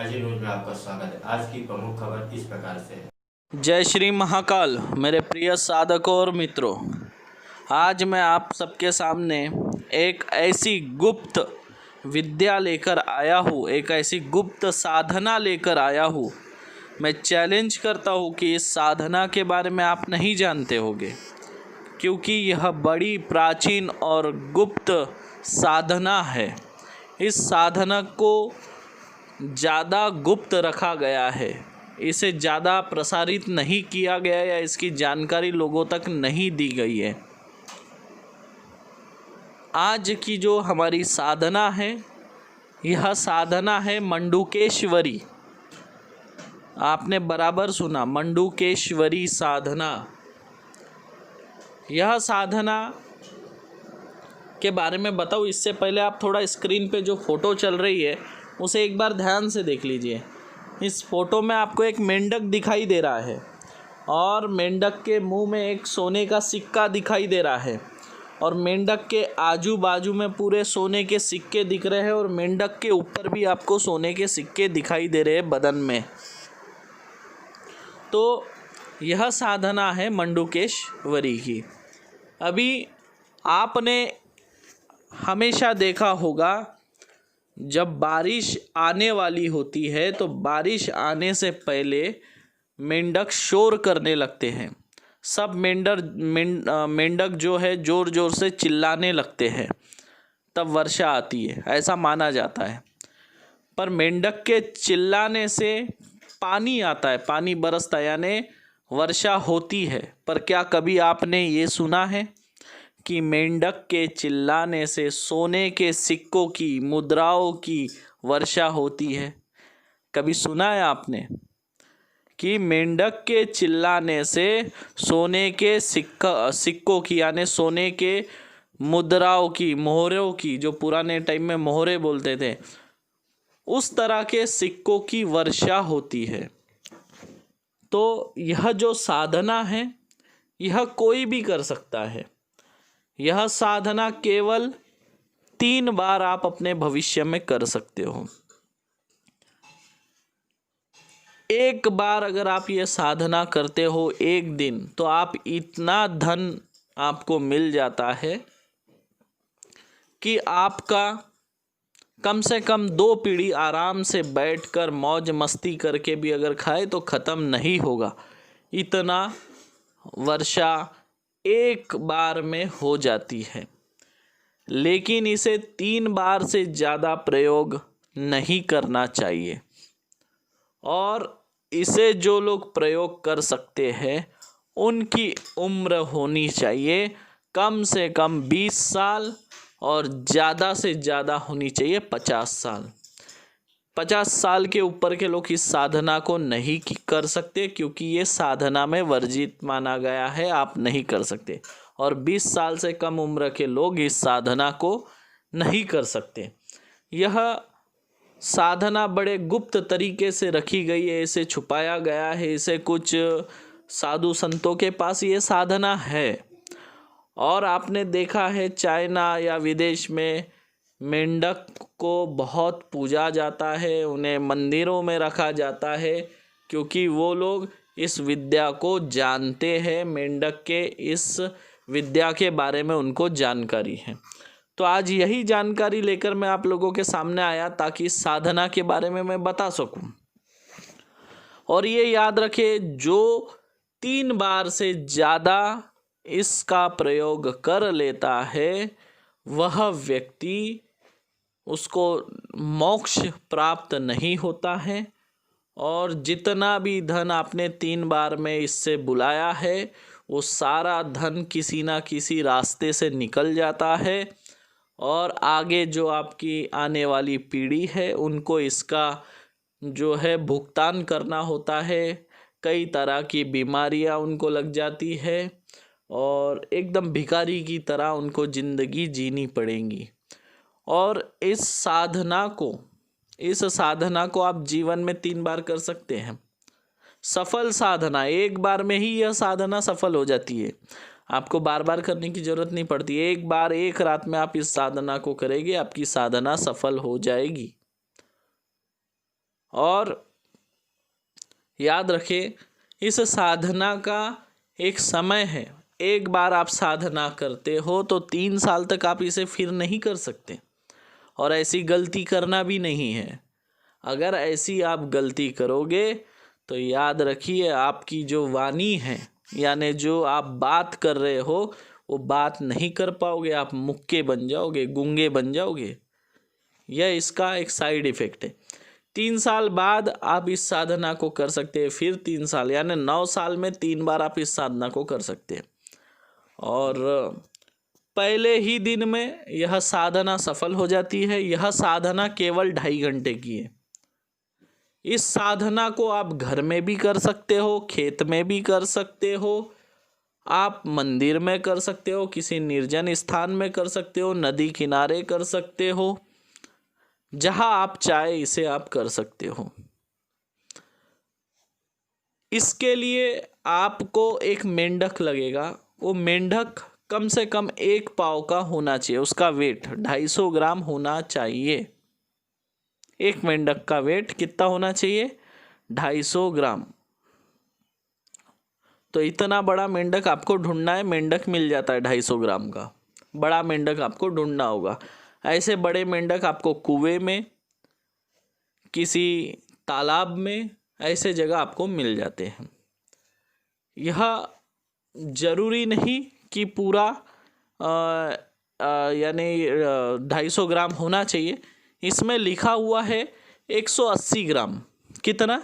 Ajay news में आपका स्वागत है। आज की प्रमुख खबर इस प्रकार से है। जय श्री महाकाल मेरे प्रिय साधकों और मित्रों, आज मैं आप सबके सामने एक ऐसी गुप्त विद्या लेकर आया हूँ, एक ऐसी गुप्त साधना लेकर आया हूँ। मैं चैलेंज करता हूँ कि इस साधना के बारे में आप नहीं जानते होंगे, क्योंकि यह बड़ी प्राचीन और गुप्त साधना है। इस साधना को ज़्यादा गुप्त रखा गया है, इसे ज़्यादा प्रसारित नहीं किया गया या इसकी जानकारी लोगों तक नहीं दी गई है। आज की जो हमारी साधना है, यह साधना है मंडूकेश्वरी। आपने बराबर सुना, मंडूकेश्वरी साधना। यह साधना के बारे में बताऊँ इससे पहले आप थोड़ा स्क्रीन पे जो फ़ोटो चल रही है उसे एक बार ध्यान से देख लीजिए। इस फ़ोटो में आपको एक मेंढक दिखाई दे रहा है और मेंढक के मुंह में एक सोने का सिक्का दिखाई दे रहा है और मेंढक के आजू बाजू में पूरे सोने के सिक्के दिख रहे हैं और मेंढक के ऊपर भी आपको सोने के सिक्के दिखाई दे रहे हैं बदन में। तो यह साधना है मंडूकेश्वरी की। अभी आपने हमेशा देखा होगा, जब बारिश आने वाली होती है तो बारिश आने से पहले मेंढक शोर करने लगते हैं। सब मेंढक जो है ज़ोर ज़ोर से चिल्लाने लगते हैं, तब वर्षा आती है, ऐसा माना जाता है। पर मेंढक के चिल्लाने से पानी आता है, पानी बरसता है, यानी वर्षा होती है। पर क्या कभी आपने ये सुना है कि मेंढक के चिल्लाने से सोने के सिक्कों की, मुद्राओं की वर्षा होती है? कभी सुना है आपने कि मेंढक के चिल्लाने से सोने के सिक्कों की, यानी सोने के मुद्राओं की, मोहरों की, जो पुराने टाइम में मोहरे बोलते थे, उस तरह के सिक्कों की वर्षा होती है? तो यह जो साधना है, यह कोई भी कर सकता है। यह साधना केवल 3 बार आप अपने भविष्य में कर सकते हो। एक बार अगर आप ये साधना करते हो एक दिन, तो आप इतना धन आपको मिल जाता है कि आपका कम से कम 2 पीढ़ी आराम से बैठकर मौज मस्ती करके भी अगर खाए तो ख़त्म नहीं होगा। इतना वर्षा एक बार में हो जाती है। लेकिन इसे 3 बार से ज़्यादा प्रयोग नहीं करना चाहिए। और इसे जो लोग प्रयोग कर सकते हैं उनकी उम्र होनी चाहिए कम से कम 20 साल और ज़्यादा से ज़्यादा होनी चाहिए 50 साल। 50 साल के ऊपर के लोग इस साधना को नहीं कर सकते, क्योंकि ये साधना में वर्जित माना गया है, आप नहीं कर सकते। और 20 साल से कम उम्र के लोग इस साधना को नहीं कर सकते। यह साधना बड़े गुप्त तरीके से रखी गई है, इसे छुपाया गया है, इसे कुछ साधु संतों के पास ये साधना है। और आपने देखा है चाइना या विदेश में मेंढक को बहुत पूजा जाता है, उन्हें मंदिरों में रखा जाता है, क्योंकि वो लोग इस विद्या को जानते हैं। मेंढक के इस विद्या के बारे में उनको जानकारी है। तो आज यही जानकारी लेकर मैं आप लोगों के सामने आया, ताकि इस साधना के बारे में मैं बता सकूं। और ये याद रखें, जो 3 बार से ज़्यादा इसका प्रयोग कर लेता है वह व्यक्ति, उसको मोक्ष प्राप्त नहीं होता है। और जितना भी धन आपने 3 बार में इससे बुलाया है, वो सारा धन किसी ना किसी रास्ते से निकल जाता है और आगे जो आपकी आने वाली पीढ़ी है उनको इसका जो है भुगतान करना होता है। कई तरह की बीमारियां उनको लग जाती है और एकदम भिखारी की तरह उनको ज़िंदगी जीनी पड़ेगी। और इस साधना को आप जीवन में 3 बार कर सकते हैं। सफल साधना, एक बार में ही यह साधना सफल हो जाती है, आपको बार बार करने की ज़रूरत नहीं पड़ती। एक बार एक रात में आप इस साधना को करेंगे, आपकी साधना सफल हो जाएगी। और याद रखें, इस साधना का एक समय है। एक बार आप साधना करते हो तो 3 साल तक आप इसे फिर नहीं कर सकते, और ऐसी गलती करना भी नहीं है। अगर ऐसी आप गलती करोगे तो याद रखिए, आपकी जो वाणी है, यानी जो आप बात कर रहे हो, वो बात नहीं कर पाओगे, आप मुक्के बन जाओगे, गूंगे बन जाओगे। यह इसका एक साइड इफेक्ट है। 3 साल बाद आप इस साधना को कर सकते हैं, फिर 3 साल यानी 9 साल में 3 बार आप इस साधना को कर सकते हैं। और पहले ही दिन में यह साधना सफल हो जाती है। यह साधना केवल 2.5 घंटे की है। इस साधना को आप घर में भी कर सकते हो, खेत में भी कर सकते हो, आप मंदिर में कर सकते हो, किसी निर्जन स्थान में कर सकते हो, नदी किनारे कर सकते हो, जहां आप चाहे इसे आप कर सकते हो। इसके लिए आपको एक मेंढक लगेगा। वो मेंढक कम से कम 1 पाव का होना चाहिए, उसका वेट 250 ग्राम होना चाहिए। एक मेंढक का वेट कितना होना चाहिए? 250 ग्राम। तो इतना बड़ा मेंढक आपको ढूंढना है। मेंढक मिल जाता है 250 ग्राम का। बड़ा मेंढक आपको ढूंढना होगा। ऐसे बड़े मेंढक आपको कुएं में, किसी तालाब में, ऐसे जगह आपको मिल जाते हैं। यह जरूरी नहीं कि पूरा यानी 250 ग्राम होना चाहिए। इसमें लिखा हुआ है 180 ग्राम। कितना?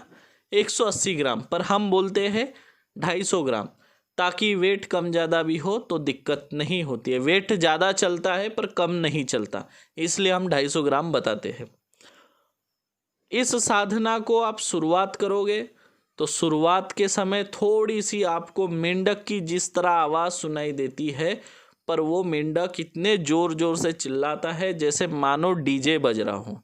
180 ग्राम, पर हम बोलते हैं 250 ग्राम, ताकि वेट कम ज़्यादा भी हो तो दिक्कत नहीं होती है। वेट ज़्यादा चलता है पर कम नहीं चलता, इसलिए हम 250 ग्राम बताते हैं। इस साधना को आप शुरुआत करोगे तो शुरुआत के समय थोड़ी सी आपको मेंढक की जिस तरह आवाज़ सुनाई देती है, पर वो मेंढक इतने ज़ोर ज़ोर से चिल्लाता है जैसे मानो डीजे बज रहा हो।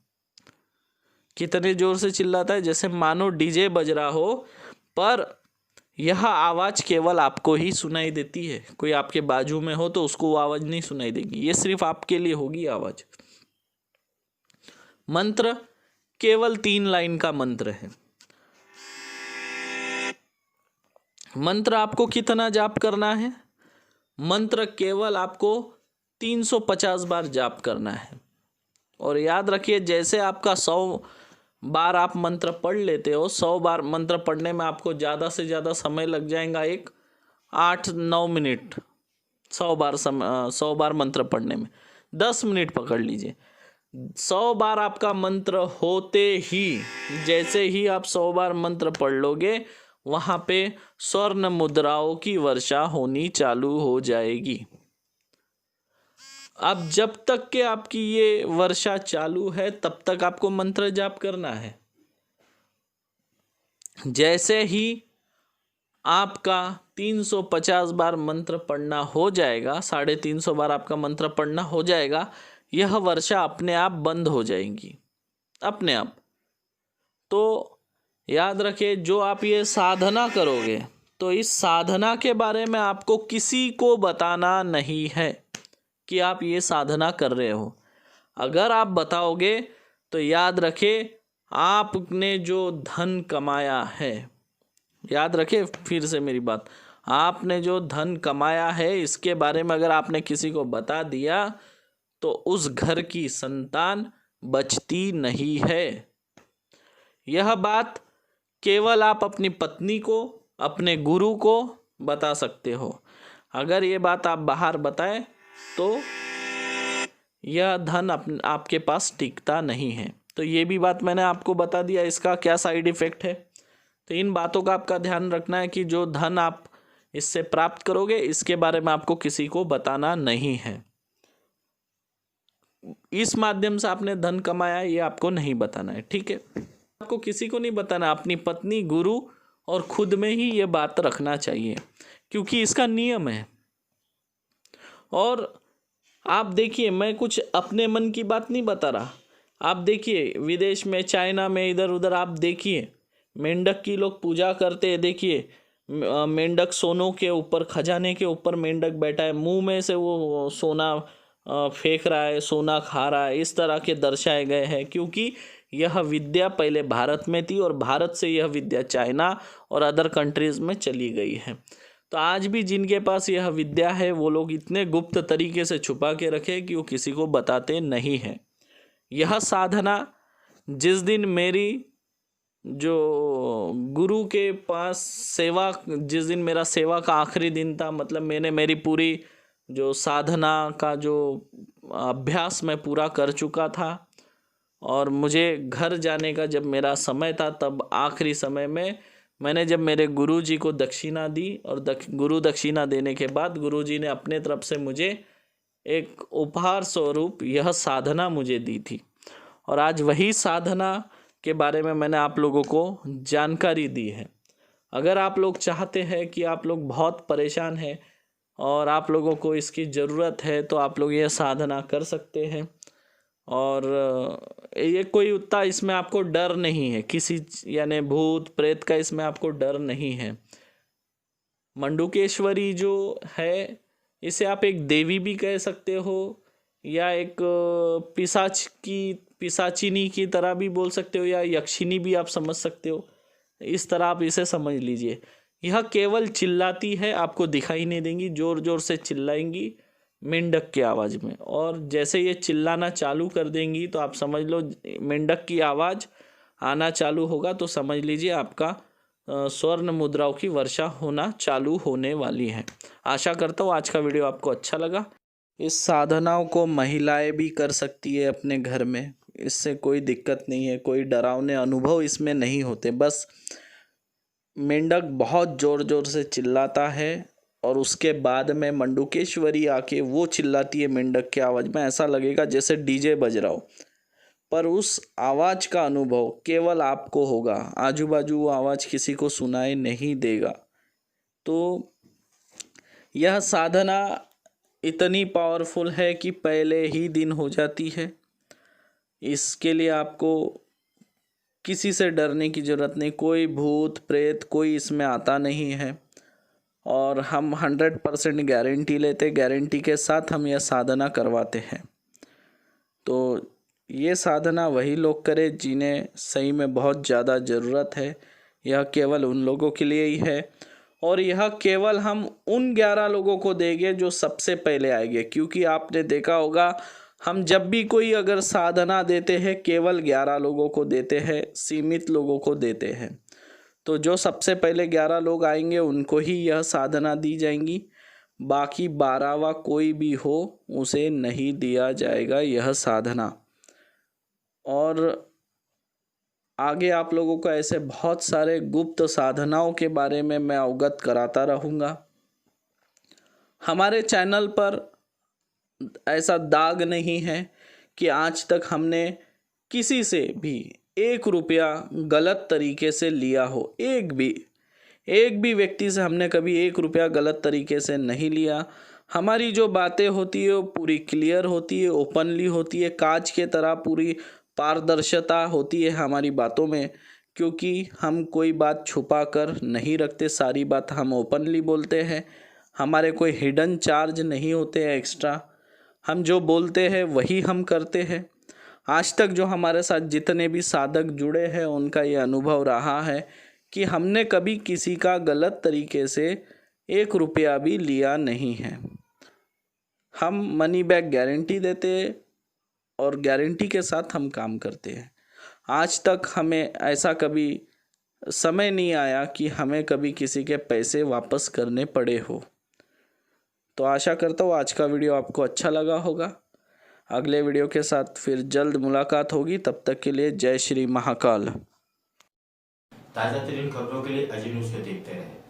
कितने ज़ोर से चिल्लाता है? जैसे मानो डीजे बज रहा हो, पर यह आवाज़ केवल आपको ही सुनाई देती है। कोई आपके बाजू में हो तो उसको वो आवाज़ नहीं सुनाई देगी, ये सिर्फ आपके लिए होगी आवाज़। मंत्र केवल 3 लाइन का मंत्र है। मंत्र आपको कितना जाप करना है? मंत्र केवल आपको 350 बार जाप करना है। और याद रखिए, जैसे आपका 100 बार आप मंत्र पढ़ लेते हो, 100 बार मंत्र पढ़ने में आपको ज़्यादा से ज़्यादा समय लग जाएगा 8-9 मिनट। 100 बार मंत्र पढ़ने में 10 मिनट पकड़ लीजिए। 100 बार आपका मंत्र होते ही, जैसे ही आप 100 बार मंत्र पढ़ लोगे, वहाँ पे स्वर्ण मुद्राओं की वर्षा होनी चालू हो जाएगी। अब जब तक के आपकी ये वर्षा चालू है, तब तक आपको मंत्र जाप करना है। जैसे ही आपका 350 बार मंत्र पढ़ना हो जाएगा, 350 बार आपका मंत्र पढ़ना हो जाएगा, यह वर्षा अपने आप बंद हो जाएगी, अपने आप। तो याद रखिए, जो आप ये साधना करोगे तो इस साधना के बारे में आपको किसी को बताना नहीं है कि आप ये साधना कर रहे हो। अगर आप बताओगे तो याद रखें, आपने जो धन कमाया है, याद रखें फिर से मेरी बात, आपने जो धन कमाया है, इसके बारे में अगर आपने किसी को बता दिया तो उस घर की संतान बचती नहीं है। यह बात केवल आप अपनी पत्नी को, अपने गुरु को बता सकते हो। अगर ये बात आप बाहर बताएं तो यह धन आपके पास टिकता नहीं है। तो ये भी बात मैंने आपको बता दिया, इसका क्या साइड इफ़ेक्ट है। तो इन बातों का आपका ध्यान रखना है कि जो धन आप इससे प्राप्त करोगे, इसके बारे में आपको किसी को बताना नहीं है। इस माध्यम से आपने धन कमाया, ये आपको नहीं बताना है, ठीक है। आपको किसी को नहीं बताना, अपनी पत्नी, गुरु और खुद में ही ये बात रखना चाहिए, क्योंकि इसका नियम है। और आप देखिए, मैं कुछ अपने मन की बात नहीं बता रहा। आप देखिए, विदेश में, चाइना में, इधर उधर आप देखिए, मेंढक की लोग पूजा करते हैं। देखिए, मेंढक सोनों के ऊपर, खजाने के ऊपर मेंढक बैठा है, मुंह में से वो सोना फेंक रहा है, सोना खा रहा है, इस तरह के दर्शाए गए हैं, क्योंकि यह विद्या पहले भारत में थी और भारत से यह विद्या चाइना और अदर कंट्रीज़ में चली गई है। तो आज भी जिनके पास यह विद्या है वो लोग इतने गुप्त तरीके से छुपा के रखे कि वो किसी को बताते नहीं हैं। यह साधना जिस दिन मेरी जो गुरु के पास सेवा, जिस दिन मेरा सेवा का आखिरी दिन था, मतलब मैंने मेरी पूरी जो साधना का जो अभ्यास मैं पूरा कर चुका था और मुझे घर जाने का जब मेरा समय था, तब आखिरी समय में मैंने जब मेरे गुरुजी को दक्षिणा दी और गुरु दक्षिणा देने के बाद गुरुजी ने अपने तरफ से मुझे एक उपहार स्वरूप यह साधना मुझे दी थी। और आज वही साधना के बारे में मैंने आप लोगों को जानकारी दी है। अगर आप लोग चाहते हैं कि आप लोग बहुत परेशान हैं और आप लोगों को इसकी ज़रूरत है, तो आप लोग यह साधना कर सकते हैं। और ये कोई उतना इसमें आपको डर नहीं है, किसी यानी भूत प्रेत का इसमें आपको डर नहीं है। मंडूकेश्वरी जो है, इसे आप एक देवी भी कह सकते हो या एक पिशाचिनी की तरह भी बोल सकते हो या यक्षिनी भी आप समझ सकते हो। इस तरह आप इसे समझ लीजिए। यह केवल चिल्लाती है, आपको दिखाई नहीं देंगी, ज़ोर ज़ोर से चिल्लाएंगी मेंढक की आवाज़ में। और जैसे ये चिल्लाना चालू कर देंगी तो आप समझ लो मेंढक की आवाज़ आना चालू होगा, तो समझ लीजिए आपका स्वर्ण मुद्राओं की वर्षा होना चालू होने वाली है। आशा करता हूँ आज का वीडियो आपको अच्छा लगा। इस साधनाओं को महिलाएं भी कर सकती है अपने घर में, इससे कोई दिक्कत नहीं है, कोई डरावने अनुभव इसमें नहीं होते। बस मेंढक बहुत ज़ोर ज़ोर से चिल्लाता है और उसके बाद में मंडूकेश्वरी आके वो चिल्लाती है मेंढक की आवाज़ में, ऐसा लगेगा जैसे डीजे बज रहा हो, पर उस आवाज़ का अनुभव केवल आपको होगा, आजू बाजू वो आवाज़ किसी को सुनाई नहीं देगा। तो यह साधना इतनी पावरफुल है कि पहले ही दिन हो जाती है। इसके लिए आपको किसी से डरने की ज़रूरत नहीं, कोई भूत प्रेत कोई इसमें आता नहीं है। और हम 100% गारंटी लेते, गारंटी के साथ हम यह साधना करवाते हैं। तो ये साधना वही लोग करें जिन्हें सही में बहुत ज़्यादा ज़रूरत है। यह केवल उन लोगों के लिए ही है और यह केवल हम उन 11 लोगों को देंगे जो सबसे पहले आएंगे। क्योंकि आपने देखा होगा हम जब भी कोई अगर साधना देते हैं केवल 11 लोगों को देते हैं, सीमित लोगों को देते हैं। तो जो सबसे पहले 11 लोग आएंगे उनको ही यह साधना दी जाएंगी, बाकी 12वां कोई भी हो उसे नहीं दिया जाएगा यह साधना। और आगे आप लोगों को ऐसे बहुत सारे गुप्त साधनाओं के बारे में मैं अवगत कराता रहूँगा। हमारे चैनल पर ऐसा दाग नहीं है कि आज तक हमने किसी से भी 1 रुपया गलत तरीके से लिया हो। एक भी व्यक्ति से हमने कभी 1 रुपया गलत तरीके से नहीं लिया। हमारी जो बातें होती है वो पूरी क्लियर होती है, ओपनली होती है, कांच के तरह पूरी पारदर्शिता होती है हमारी बातों में। क्योंकि हम कोई बात छुपा कर नहीं रखते, सारी बात हम ओपनली बोलते हैं। हमारे कोई हिडन चार्ज नहीं होते हैं एक्स्ट्रा, हम जो बोलते हैं वही हम करते हैं। आज तक जो हमारे साथ जितने भी साधक जुड़े हैं उनका ये अनुभव रहा है कि हमने कभी किसी का गलत तरीके से 1 रुपया भी लिया नहीं है। हम मनी बैक गारंटी देते और गारंटी के साथ हम काम करते हैं। आज तक हमें ऐसा कभी समय नहीं आया कि हमें कभी किसी के पैसे वापस करने पड़े हो। तो आशा करता हूँ आज का वीडियो आपको अच्छा लगा होगा। अगले वीडियो के साथ फिर जल्द मुलाकात होगी, तब तक के लिए जय श्री महाकाल। ताज़ा तरीन खबरों के लिए अजी न्यूज़ को देखते रहें।